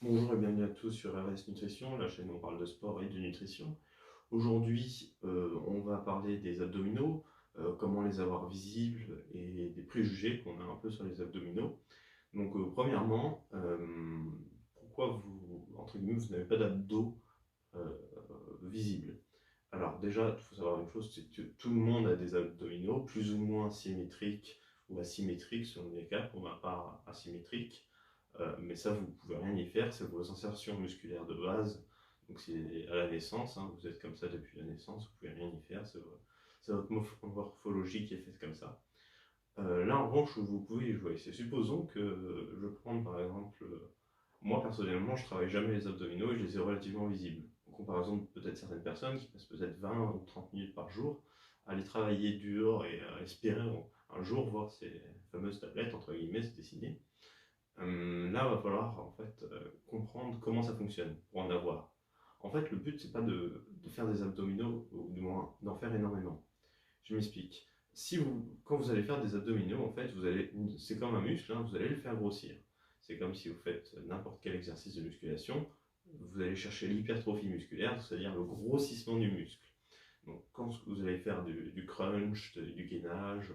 Bonjour et bienvenue à tous sur RS Nutrition, la chaîne où on parle de sport et de nutrition. Aujourd'hui, on va parler des abdominaux, comment les avoir visibles et des préjugés qu'on a un peu sur les abdominaux. Donc, premièrement, pourquoi vous, entre guillemets, vous n'avez pas d'abdos euh, visibles? Alors déjà, il faut savoir une chose, c'est que tout le monde a des abdominaux, plus ou moins symétriques ou asymétriques selon les cas, pour ma part asymétriques. Mais ça, vous ne pouvez rien y faire, c'est vos insertions musculaires de base. Donc c'est à la naissance, hein, vous êtes comme ça depuis la naissance, vous ne pouvez rien y faire, c'est votre morphologie qui est faite comme ça. Là, en revanche, où vous pouvez y jouer, c'est supposons que je prends par exemple, moi personnellement, je travaille jamais les abdominaux et je les ai relativement visibles. En comparaison de peut-être certaines personnes qui passent peut-être 20 ou 30 minutes par jour à aller travailler dur et à espérer un jour voir ces fameuses tablettes, entre guillemets, se dessiner. Là, il va falloir en fait comprendre comment ça fonctionne pour en avoir. En fait, le but, c'est pas de faire des abdominaux, ou du moins d'en faire énormément. Je m'explique. Quand vous allez faire des abdominaux, en fait, c'est comme un muscle, hein, vous allez le faire grossir. C'est comme si vous faites n'importe quel exercice de musculation, vous allez chercher l'hypertrophie musculaire, c'est-à-dire le grossissement du muscle. Donc, quand vous allez faire du crunch, du gainage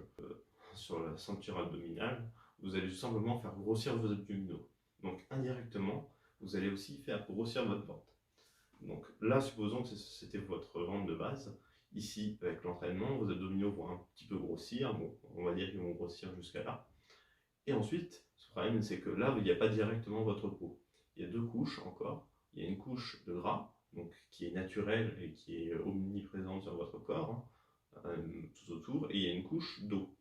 sur la ceinture abdominale, vous allez tout simplement faire grossir vos abdominaux. Donc, indirectement, vous allez aussi faire grossir votre ventre. Donc là, supposons que c'était votre ventre de base. Ici, avec l'entraînement, vos abdominaux vont un petit peu grossir. Bon, on va dire qu'ils vont grossir jusqu'à là. Et ensuite, ce problème, c'est que là, il n'y a pas directement votre peau. Il y a deux couches encore. Il y a une couche de gras, donc qui est naturelle et qui est omniprésente sur votre corps, hein, tout autour, et il y a une couche d'eau.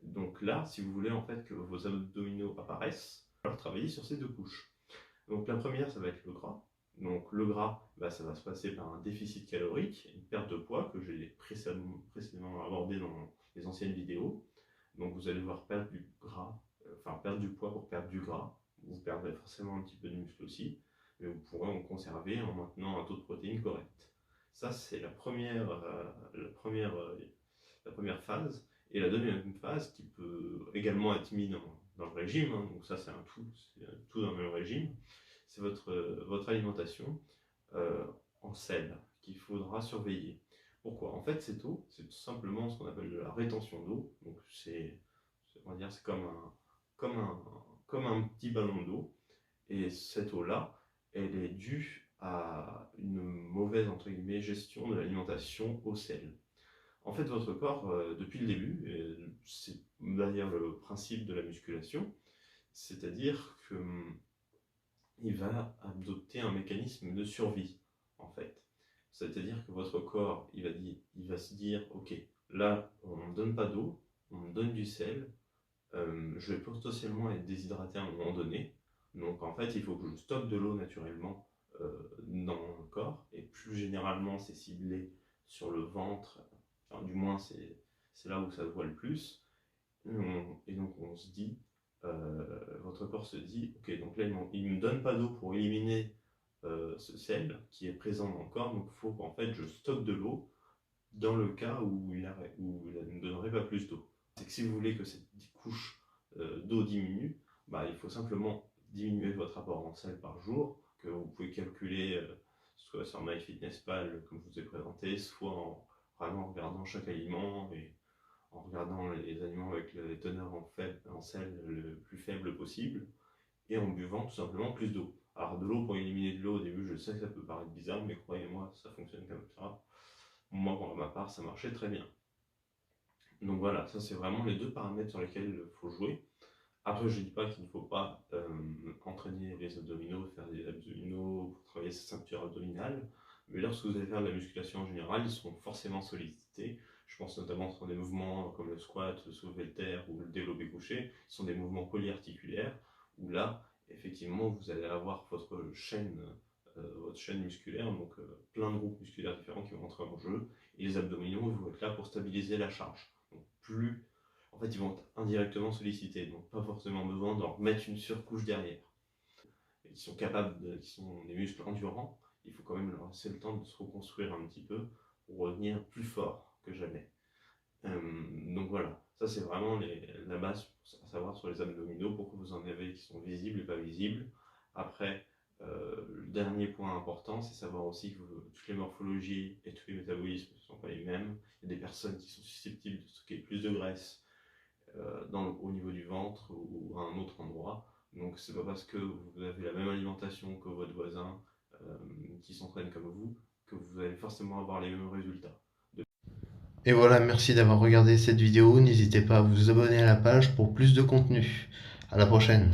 Donc là, si vous voulez en fait que vos abdominaux apparaissent, alors travailler sur ces deux couches. Donc la première, ça va être le gras. Donc le gras, bah, ça va se passer par un déficit calorique, une perte de poids que j'ai précédemment abordé dans les anciennes vidéos. Donc vous allez devoir perdre du gras, enfin perdre du poids pour perdre du gras. Vous perdrez forcément un petit peu de muscle aussi, mais vous pourrez en conserver en maintenant un taux de protéines correct. Ça, c'est la première phase. Et la deuxième phase, qui peut également être mise dans le régime, hein, donc ça c'est c'est tout dans le même régime, c'est votre alimentation euh, en sel qu'il faudra surveiller. Pourquoi? En fait, cette eau, c'est tout simplement ce qu'on appelle de la rétention d'eau. Donc on va dire, c'est comme un, comme un petit ballon d'eau. Et cette eau-là, elle est due à une mauvaise, entre guillemets, gestion de l'alimentation au sel. En fait, votre corps, depuis le début, et c'est d'ailleurs le principe de la musculation, c'est-à-dire que il va adopter un mécanisme de survie, en fait. C'est-à-dire que votre corps, il va se dire, ok, là, on ne me donne pas d'eau, on me donne du sel, je vais potentiellement être déshydraté à un moment donné, donc en fait, il faut que je stocke de l'eau naturellement dans mon corps, et plus généralement, c'est ciblé sur le ventre, enfin, du moins, c'est là où ça se voit le plus, et donc on se dit, votre corps se dit, ok, donc là il ne me donne pas d'eau pour éliminer ce sel qui est présent dans le corps, donc il faut qu'en fait je stocke de l'eau dans le cas où il ne me donnerait pas plus d'eau. C'est que si vous voulez que cette couche d'eau diminue, bah, il faut simplement diminuer votre apport en sel par jour, que vous pouvez calculer soit sur MyFitnessPal comme je vous ai présenté, soit en vraiment regardant chaque aliment et en regardant les aliments avec les teneurs en sel le plus faible possible et en buvant tout simplement plus d'eau. Alors de l'eau pour éliminer de l'eau au début, je sais que ça peut paraître bizarre, mais croyez-moi, ça fonctionne comme ça. Moi, pour ma part, ça marchait très bien. Donc voilà, ça c'est vraiment les deux paramètres sur lesquels il faut jouer. Après, je ne dis pas qu'il ne faut pas entraîner les abdominaux, faire des abdominaux pour travailler sa ceinture abdominale, mais lorsque vous allez faire de la musculation en général, ils seront forcément sollicités. Je pense notamment sur des mouvements comme le squat, le soulevé de terre ou le développé couché, qui sont des mouvements polyarticulaires, où là, effectivement, vous allez avoir votre chaîne musculaire, donc plein de groupes musculaires différents qui vont entrer en jeu, et les abdominaux vont être là pour stabiliser la charge. Donc plus en fait, ils vont être indirectement sollicités, donc pas forcément besoin d'en remettre une surcouche derrière. Ils sont ils sont des muscles endurants, il faut quand même leur laisser le temps de se reconstruire un petit peu pour revenir plus fort que jamais. Donc voilà, ça c'est vraiment la base à savoir sur les abdominaux, pourquoi vous en avez qui sont visibles et pas visibles. Après, Le dernier point important, c'est savoir aussi que toutes les morphologies et tous les métabolismes ne sont pas les mêmes. Il y a des personnes qui sont susceptibles de stocker plus de graisse au niveau du ventre ou à un autre endroit. Donc c'est pas parce que vous avez la même alimentation que votre voisin qui s'entraîne comme vous que vous allez forcément avoir les mêmes résultats. Et voilà, merci d'avoir regardé cette vidéo. N'hésitez pas à vous abonner à la page pour plus de contenu. À la prochaine.